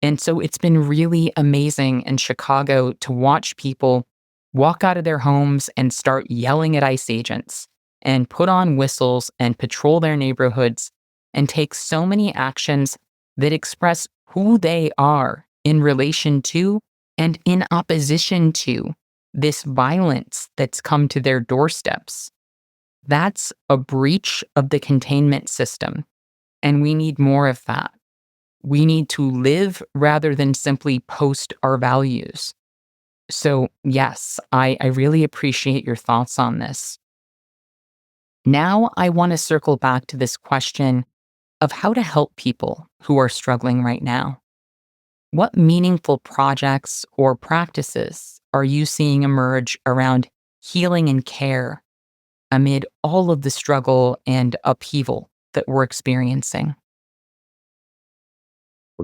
And so it's been really amazing in Chicago to watch people walk out of their homes and start yelling at ICE agents and put on whistles and patrol their neighborhoods and take so many actions that express who they are in relation to and in opposition to this violence that's come to their doorsteps, that's a breach of the containment system. And we need more of that. We need to live rather than simply post our values. So, yes, I really appreciate your thoughts on this. Now, I want to circle back to this question of how to help people who are struggling right now. What meaningful projects or practices are you seeing emerge around healing and care amid all of the struggle and upheaval that we're experiencing?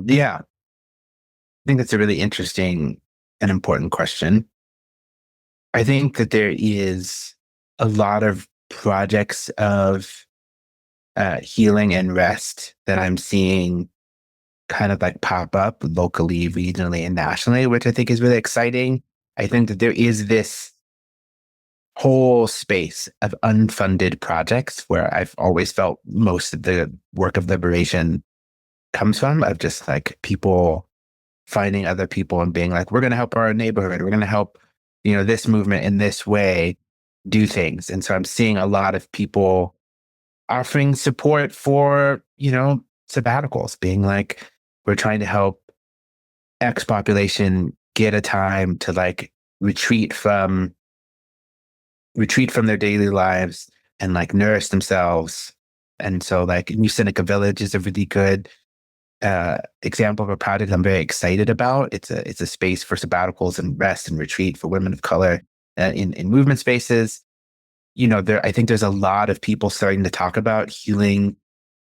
Yeah, I think that's a really interesting and important question. I think that there is a lot of projects of healing and rest that I'm seeing kind of like pop up locally, regionally, and nationally, which I think is really exciting. I think that there is this whole space of unfunded projects where I've always felt most of the work of liberation comes from, of just like people finding other people and being like, we're going to help our neighborhood. We're going to help, this movement in this way do things. And so I'm seeing a lot of people offering support for, sabbaticals, being like, we're trying to help X population get a time to like retreat from their daily lives and like nourish themselves. And so like New Seneca Village is a really good example of a project I'm very excited about. It's a space for sabbaticals and rest and retreat for women of color in movement spaces. I think there's a lot of people starting to talk about healing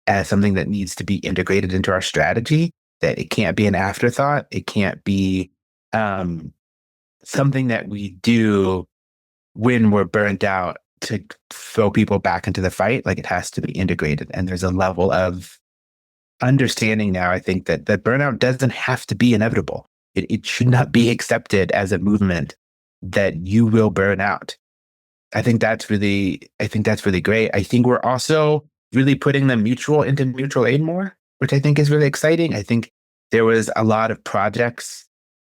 as something that needs to be integrated into our strategy, that it can't be an afterthought. It can't be something that we do when we're burnt out to throw people back into the fight. Like, it has to be integrated. And there's a level of understanding now, I think, that burnout doesn't have to be inevitable. It should not be accepted as a movement that you will burn out. I think that's really great. I think we're also really putting the mutual into mutual aid more, which I think is really exciting. I think there was a lot of projects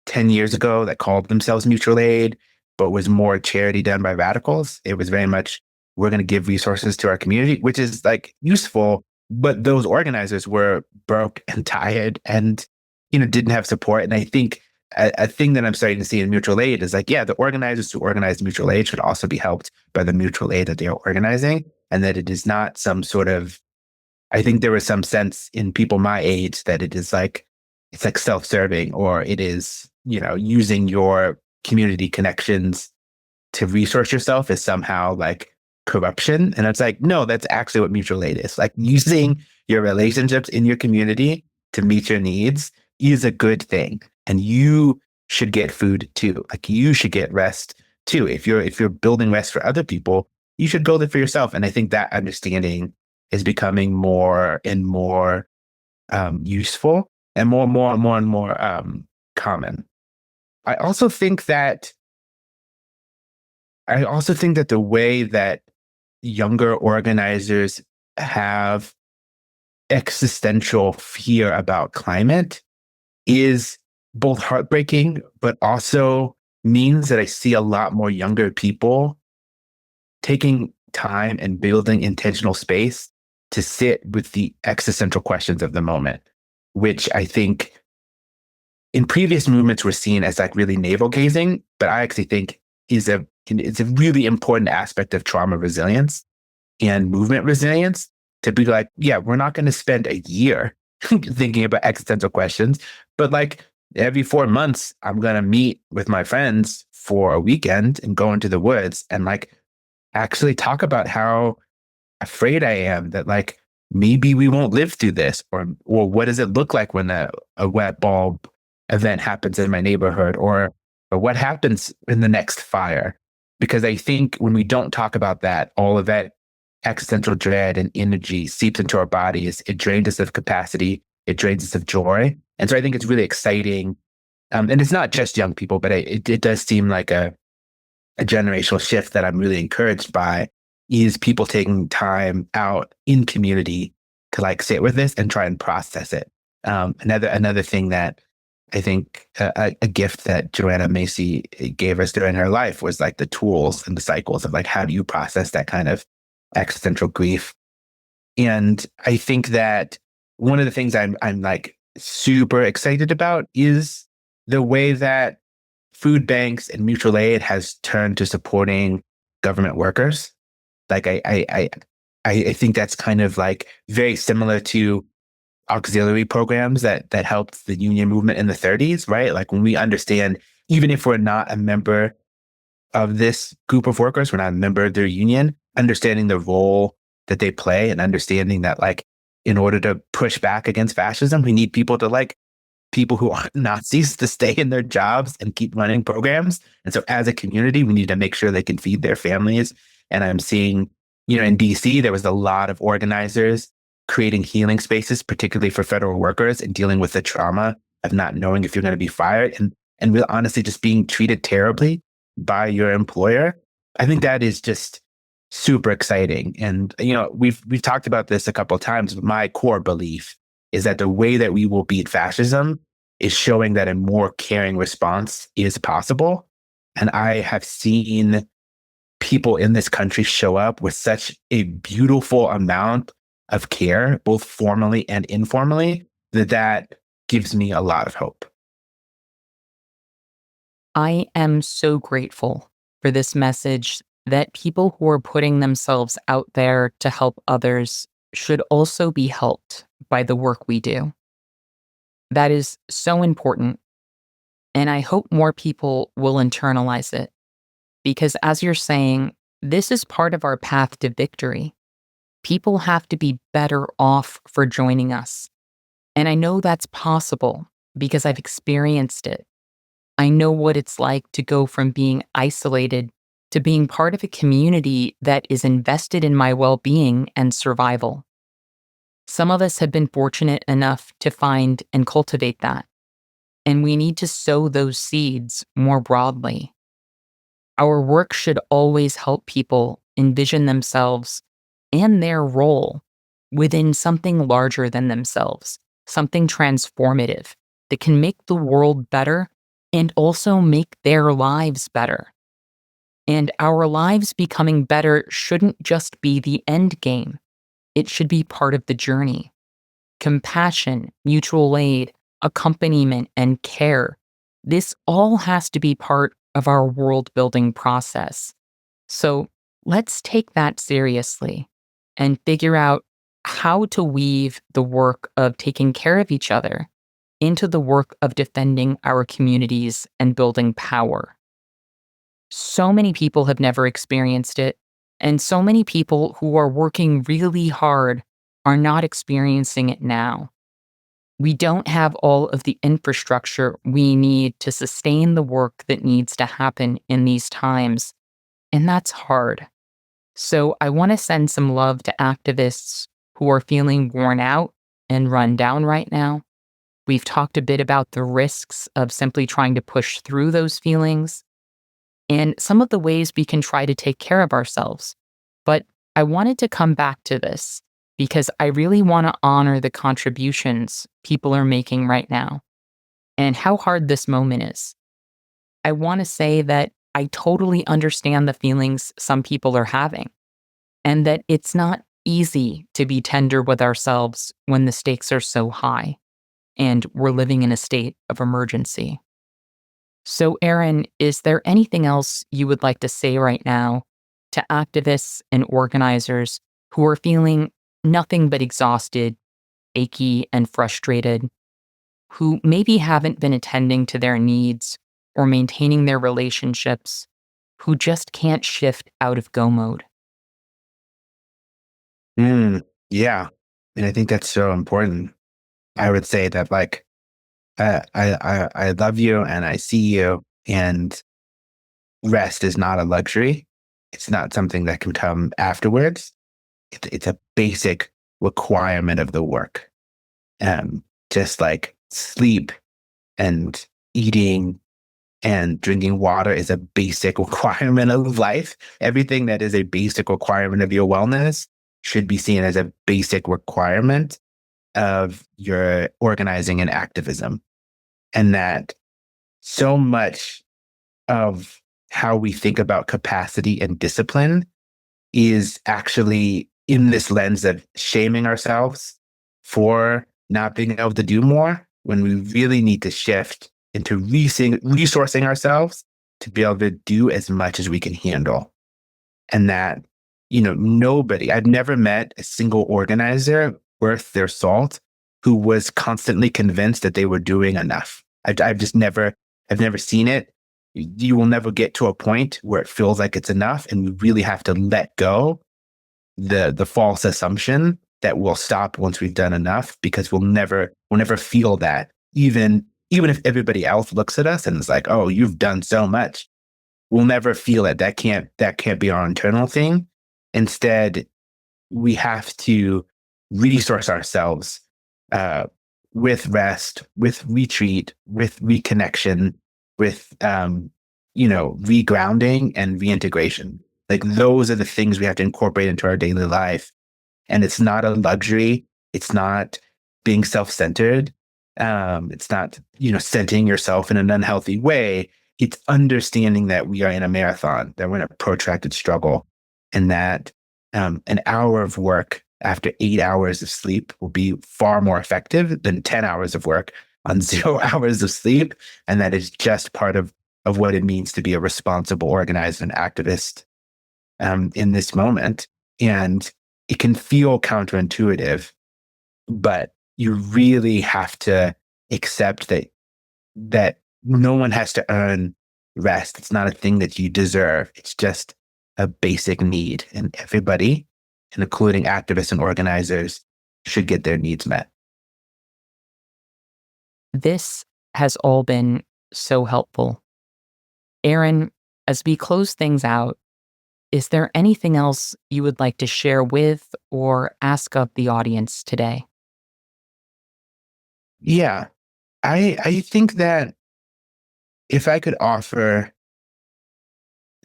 10 years ago that called themselves mutual aid, but was more charity done by radicals. It was very much, we're going to give resources to our community, which is like useful, but those organizers were broke and tired and, didn't have support. And I think a thing that I'm starting to see in mutual aid is like, yeah, the organizers who organize mutual aid should also be helped by the mutual aid that they are organizing, and that it is not some sort of, I think there was some sense in people my age that it is like, it's like self-serving, or it is, using your community connections to resource yourself is somehow like corruption. And it's like, no, that's actually what mutual aid is. Like, using your relationships in your community to meet your needs is a good thing. And you should get food too. Like, you should get rest too. If you're building rest for other people, you should build it for yourself. And I think that understanding is becoming more and more useful, and more common. I also think that the way that younger organizers have existential fear about climate is both heartbreaking, but also means that I see a lot more younger people taking time and building intentional space to sit with the existential questions of the moment, which I think in previous movements were seen as like really navel gazing, but I actually think it's a really important aspect of trauma resilience and movement resilience, to be like, yeah, we're not going to spend a year thinking about existential questions, but like every 4 months, I'm going to meet with my friends for a weekend and go into the woods and like actually talk about how afraid I am that like maybe we won't live through this, or what does it look like when a wet bulb event happens in my neighborhood, or what happens in the next fire. Because I think when we don't talk about that, all of that existential dread and energy seeps into our bodies. It drains us of capacity. It drains us of joy. And so I think it's really exciting. And it's not just young people, but it does seem like a generational shift that I'm really encouraged by, is people taking time out in community to like sit with this and try and process it. Another thing that I think a gift that Joanna Macy gave us during her life was like the tools and the cycles of like, how do you process that kind of existential grief? And I think that one of the things I'm like super excited about is the way that food banks and mutual aid has turned to supporting government workers. Like I think that's kind of like very similar to auxiliary programs that helped the union movement in the 30s, right? Like when we understand, even if we're not a member of this group of workers, we're not a member of their union, understanding the role that they play and understanding that like in order to push back against fascism, we need people to like people who aren't Nazis to stay in their jobs and keep running programs. And so as a community, we need to make sure they can feed their families. And I'm seeing, in DC, there was a lot of organizers creating healing spaces, particularly for federal workers and dealing with the trauma of not knowing if you're going to be fired and real honestly just being treated terribly by your employer. I think that is just super exciting. And we've talked about this a couple of times, but my core belief is that the way that we will beat fascism is showing that a more caring response is possible. And I have seen people in this country show up with such a beautiful amount of care, both formally and informally, that gives me a lot of hope. I am so grateful for this message that people who are putting themselves out there to help others should also be helped by the work we do. That is so important, and I hope more people will internalize it. Because as you're saying, this is part of our path to victory. People have to be better off for joining us. And I know that's possible because I've experienced it. I know what it's like to go from being isolated to being part of a community that is invested in my well being and survival. Some of us have been fortunate enough to find and cultivate that, and we need to sow those seeds more broadly. Our work should always help people envision themselves and their role within something larger than themselves, something transformative that can make the world better and also make their lives better. And our lives becoming better shouldn't just be the end game, it should be part of the journey. Compassion, mutual aid, accompaniment, and care. This all has to be part of our world building process. So let's take that seriously and figure out how to weave the work of taking care of each other into the work of defending our communities and building power. So many people have never experienced it, and so many people who are working really hard are not experiencing it now. We don't have all of the infrastructure we need to sustain the work that needs to happen in these times, and that's hard. So I want to send some love to activists who are feeling worn out and run down right now. We've talked a bit about the risks of simply trying to push through those feelings and some of the ways we can try to take care of ourselves. But I wanted to come back to this because I really want to honor the contributions people are making right now and how hard this moment is. I want to say that I totally understand the feelings some people are having and that it's not easy to be tender with ourselves when the stakes are so high and we're living in a state of emergency. So, Aaron, is there anything else you would like to say right now to activists and organizers who are feeling nothing but exhausted, achy, and frustrated, who maybe haven't been attending to their needs or maintaining their relationships, who just can't shift out of go mode? Yeah. And I think that's so important. I would say that like I love you and I see you, and rest is not a luxury. It's not something that can come afterwards. It's a basic requirement of the work. Just like sleep and eating and drinking water is a basic requirement of life. Everything that is a basic requirement of your wellness should be seen as a basic requirement of your organizing and activism. and that so much of how we think about capacity and discipline is actually in this lens of shaming ourselves for not being able to do more, when we really need to shift into resourcing ourselves to be able to do as much as we can handle. And that, I've never met a single organizer worth their salt who was constantly convinced that they were doing enough. I've never seen it. You will never get to a point where it feels like it's enough, and we really have to let go the false assumption that we'll stop once we've done enough, because we'll never feel that, even if everybody else looks at us and is like, oh, you've done so much. We'll never feel it. That can't be our internal thing. Instead, we have to resource ourselves with rest, with retreat, with reconnection, with regrounding and reintegration. Like, those are the things we have to incorporate into our daily life. And it's not a luxury. It's not being self-centered. It's not, centering yourself in an unhealthy way. It's understanding that we are in a marathon, that we're in a protracted struggle, and that an hour of work after 8 hours of sleep will be far more effective than 10 hours of work on 0 hours of sleep. And that is just part of what it means to be a responsible organizer and activist in this moment. And it can feel counterintuitive, but you really have to accept that no one has to earn rest. It's not a thing that you deserve. It's just a basic need. And everybody, and including activists and organizers, should get their needs met. This has all been so helpful. Aaron, as we close things out, is there anything else you would like to share with or ask of the audience today? Yeah, I think that if I could offer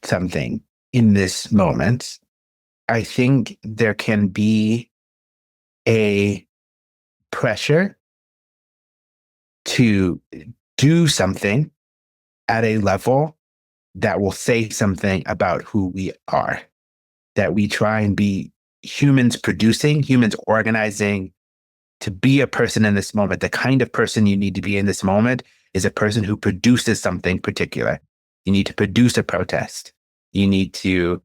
something in this moment, I think there can be a pressure to do something at a level that will say something about who we are, that we try and be humans producing, humans organizing. To be a person in this moment, the kind of person you need to be in this moment is a person who produces something particular. You need to produce a protest. You need to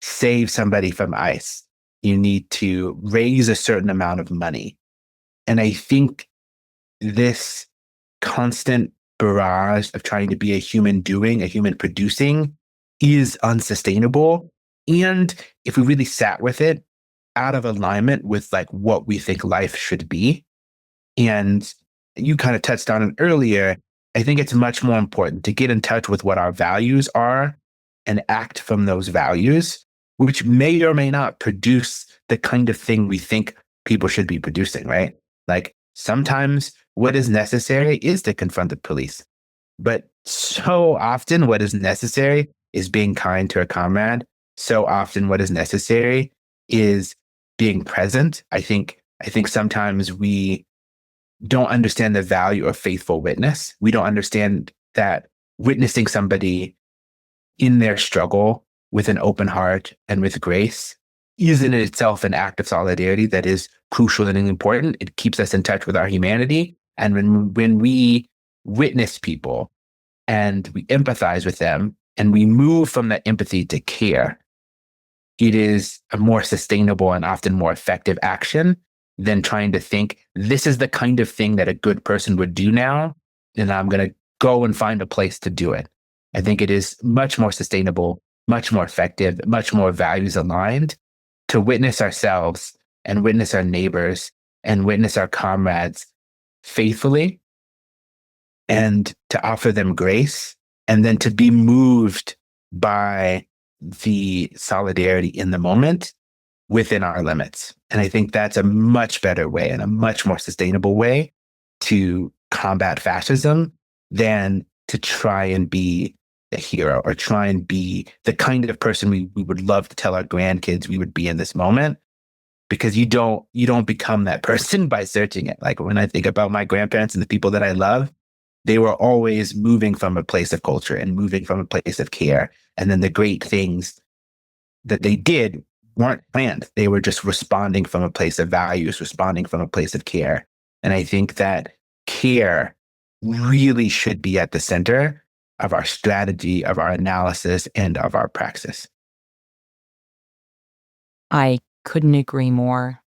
save somebody from ICE. You need to raise a certain amount of money. And I think this constant barrage of trying to be a human doing, a human producing, is unsustainable. And if we really sat with it, out of alignment with like what we think life should be. And you kind of touched on it earlier. I think it's much more important to get in touch with what our values are and act from those values, which may or may not produce the kind of thing we think people should be producing, right? Like, sometimes what is necessary is to confront the police. But so often what is necessary is being kind to a comrade. So often what is necessary is being present. I think sometimes we don't understand the value of faithful witness. We don't understand that witnessing somebody in their struggle with an open heart and with grace is in itself an act of solidarity that is crucial and important. It keeps us in touch with our humanity. And when we witness people and we empathize with them and we move from that empathy to care, it is a more sustainable and often more effective action than trying to think, this is the kind of thing that a good person would do now, and I'm going to go and find a place to do it. I think it is much more sustainable, much more effective, much more values aligned to witness ourselves and witness our neighbors and witness our comrades faithfully, and to offer them grace, and then to be moved by the solidarity in the moment within our limits. And I think that's a much better way and a much more sustainable way to combat fascism than to try and be a hero or try and be the kind of person we would love to tell our grandkids we would be in this moment. Because you don't become that person by searching it. Like, when I think about my grandparents and the people that I love, they were always moving from a place of culture and moving from a place of care. And then the great things that they did weren't planned. They were just responding from a place of values, responding from a place of care. And I think that care really should be at the center of our strategy, of our analysis, and of our praxis. I couldn't agree more,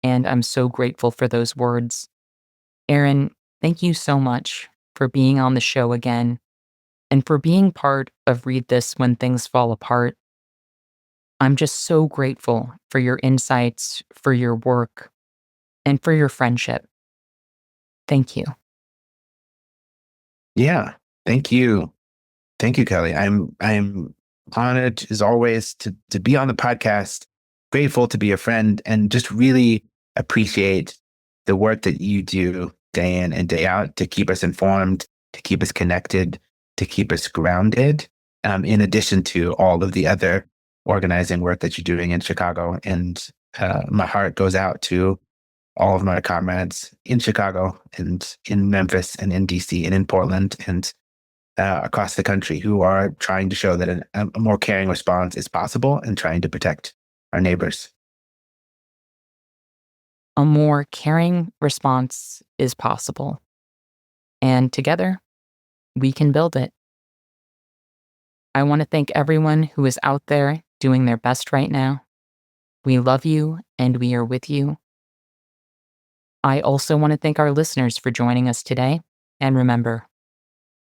and I'm so grateful for those words. Aaron, thank you so much for being on the show again and for being part of Read This When Things Fall Apart. I'm just so grateful for your insights, for your work, and for your friendship. Thank you. Yeah. Thank you. Thank you, Kelly. I'm honored as always to be on the podcast, grateful to be a friend, and just really appreciate the work that you do day in and day out to keep us informed, to keep us connected, to keep us grounded, in addition to all of the other organizing work that you're doing in Chicago. And my heart goes out to all of my comrades in Chicago and in Memphis and in DC and in Portland and across the country who are trying to show that a more caring response is possible and trying to protect our neighbors. A more caring response is possible, and together we can build it. I want to thank everyone who is out there doing their best right now. We love you and we are with you. I also want to thank our listeners for joining us today. And remember,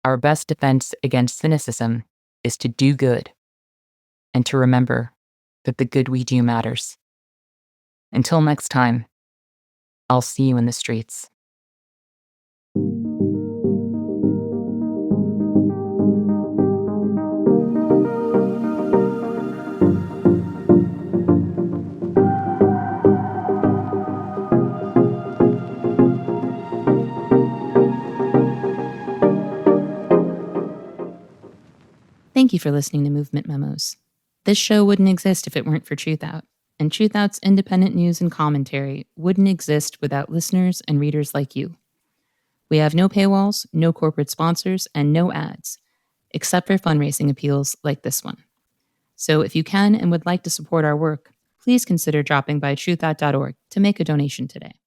our best defense against cynicism is to do good and to remember that the good we do matters. Until next time, I'll see you in the streets. Thank you for listening to Movement Memos. This show wouldn't exist if it weren't for Truthout, and Truthout's independent news and commentary wouldn't exist without listeners and readers like you. We have no paywalls, no corporate sponsors, and no ads, except for fundraising appeals like this one. So if you can and would like to support our work, please consider dropping by truthout.org to make a donation today.